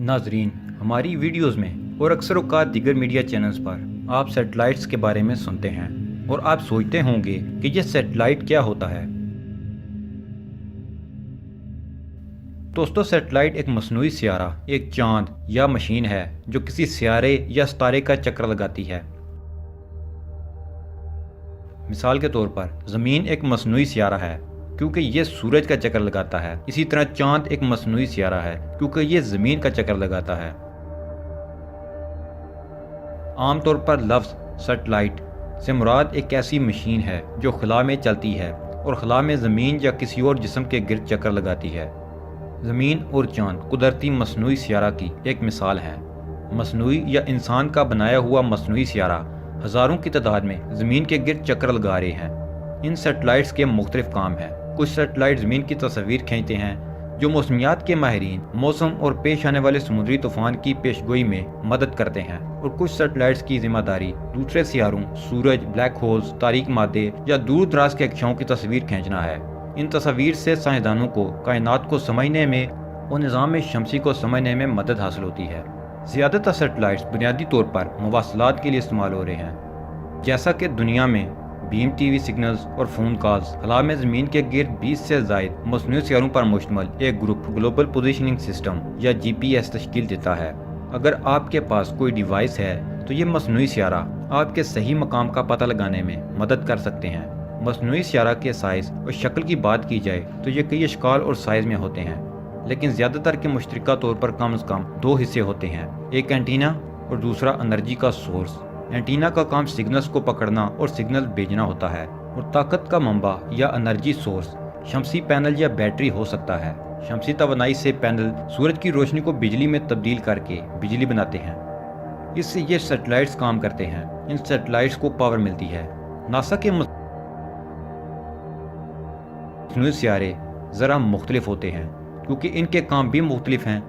ناظرین، ہماری ویڈیوز میں اور اکثر اوقات دیگر میڈیا چینلز پر آپ سیٹلائٹس کے بارے میں سنتے ہیں اور آپ سوچتے ہوں گے کہ یہ سیٹلائٹ کیا ہوتا ہے۔ دوستو، سیٹلائٹ ایک مصنوعی سیارہ، ایک چاند یا مشین ہے جو کسی سیارے یا ستارے کا چکر لگاتی ہے۔ مثال کے طور پر زمین ایک مصنوعی سیارہ ہے کیونکہ یہ سورج کا چکر لگاتا ہے، اسی طرح چاند ایک مصنوعی سیارہ ہے کیونکہ یہ زمین کا چکر لگاتا ہے۔ عام طور پر لفظ سیٹلائٹ سے مراد ایک ایسی مشین ہے جو خلا میں چلتی ہے اور خلا میں زمین یا کسی اور جسم کے گرد چکر لگاتی ہے۔ زمین اور چاند قدرتی مصنوعی سیارہ کی ایک مثال ہے۔ مصنوعی یا انسان کا بنایا ہوا مصنوعی سیارہ ہزاروں کی تعداد میں زمین کے گرد چکر لگا رہے ہیں۔ ان سیٹلائٹس کے مختلف کام ہیں۔ کچھ سیٹلائٹ زمین کی تصاویر کھینچتے ہیں جو موسمیات کے ماہرین موسم اور پیش آنے والے سمندری طوفان کی پیشگوئی میں مدد کرتے ہیں، اور کچھ سیٹلائٹس کی ذمہ داری دوسرے سیاروں، سورج، بلیک ہولز، تاریک مادے یا دور دراز کے کشاؤں کی تصویر کھینچنا ہے۔ ان تصاویر سے سائنسدانوں کو کائنات کو سمجھنے میں اور نظام شمسی کو سمجھنے میں مدد حاصل ہوتی ہے۔ زیادہ تر سیٹلائٹس بنیادی طور پر مواصلات کے لیے استعمال ہو رہے ہیں، جیسا کہ دنیا میں بیم ٹی وی سگنلز اور فون کالز۔ خلا میں زمین کے گرد 20 سے زائد مصنوعی سیاروں پر مشتمل ایک گروپ گلوبل پوزیشننگ سسٹم یا GPS تشکیل دیتا ہے۔ اگر آپ کے پاس کوئی ڈیوائس ہے تو یہ مصنوعی سیارہ آپ کے صحیح مقام کا پتہ لگانے میں مدد کر سکتے ہیں۔ مصنوعی سیارہ کے سائز اور شکل کی بات کی جائے تو یہ کئی اشکال اور سائز میں ہوتے ہیں، لیکن زیادہ تر کے مشترکہ طور پر کم از کم 2 حصے ہوتے ہیں، ایک اینٹینا اور دوسرا انرجی کا سورس۔ اینٹینا کا کام سگنلز کو پکڑنا اور سگنل بھیجنا ہوتا ہے، اور طاقت کا منبع یا انرجی سورس شمسی پینل یا بیٹری ہو سکتا ہے۔ شمسی توانائی سے پینل سورج کی روشنی کو بجلی میں تبدیل کر کے بجلی بناتے ہیں۔ اس سے یہ سیٹلائٹس کام کرتے ہیں۔ ان سیٹلائٹس کو پاور ملتی ہے۔ ناسا کے مصنوعی سیارے ذرا مختلف ہوتے ہیں کیونکہ ان کے کام بھی مختلف ہیں۔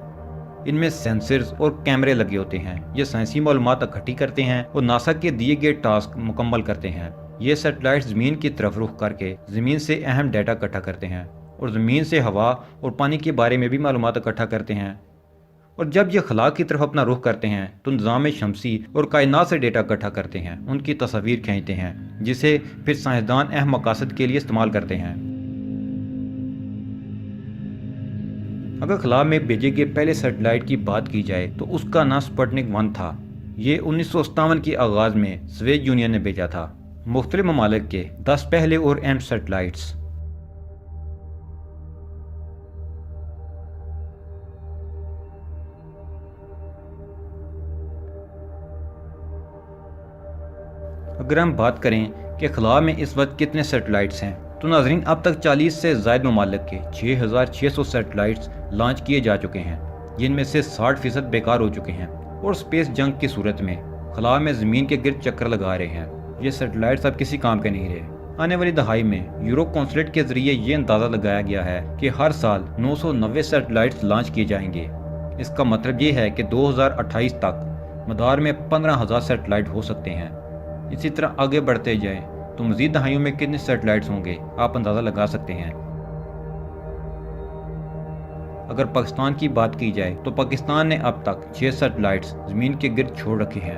ان میں سینسرز اور کیمرے لگے ہوتے ہیں۔ یہ سائنسی معلومات اکٹھی کرتے ہیں اور ناسا کے دیے گئے ٹاسک مکمل کرتے ہیں۔ یہ سیٹلائٹس زمین کی طرف رخ کر کے زمین سے اہم ڈیٹا اکٹھا کرتے ہیں اور زمین سے ہوا اور پانی کے بارے میں بھی معلومات اکٹھا کرتے ہیں، اور جب یہ خلا کی طرف اپنا رخ کرتے ہیں تو نظام شمسی اور کائنات سے ڈیٹا اکٹھا کرتے ہیں، ان کی تصاویر کھینچتے ہیں، جسے پھر سائنسدان اہم مقاصد کے لیے استعمال کرتے ہیں۔ اگر خلا میں بھیجے گئے پہلے سیٹلائٹ کی بات کی جائے تو اس کا نام سپوٹنک 1 تھا۔ یہ 1957 کے آغاز میں سوویت یونین نے بھیجا تھا۔ مختلف ممالک کے 10 پہلے اور اہم سیٹلائٹس۔ اگر ہم بات کریں کہ خلا میں اس وقت کتنے سیٹلائٹس ہیں تو ناظرین، اب تک 40 سے زائد ممالک کے 6600 سیٹلائٹس لانچ کیے جا چکے ہیں، جن میں سے 60% بیکار ہو چکے ہیں اور سپیس جنگ کی صورت میں خلا میں زمین کے گرد چکر لگا رہے ہیں۔ یہ سیٹلائٹس اب کسی کام کے نہیں رہے۔ آنے والی دہائی میں یورو کونسلیٹ کے ذریعے یہ اندازہ لگایا گیا ہے کہ ہر سال 990 سیٹلائٹس لانچ کیے جائیں گے۔ اس کا مطلب یہ ہے کہ 2028 تک مدار میں 15,000 سیٹلائٹ ہو سکتے ہیں۔ اسی طرح آگے بڑھتے جائیں تو مزید دہائیوں میں کتنے سیٹلائٹس ہوں گے آپ اندازہ لگا سکتے ہیں۔ اگر پاکستان کی بات کی جائے تو پاکستان نے اب تک 6 سیٹلائٹس زمین کے گرد چھوڑ رکھے ہیں۔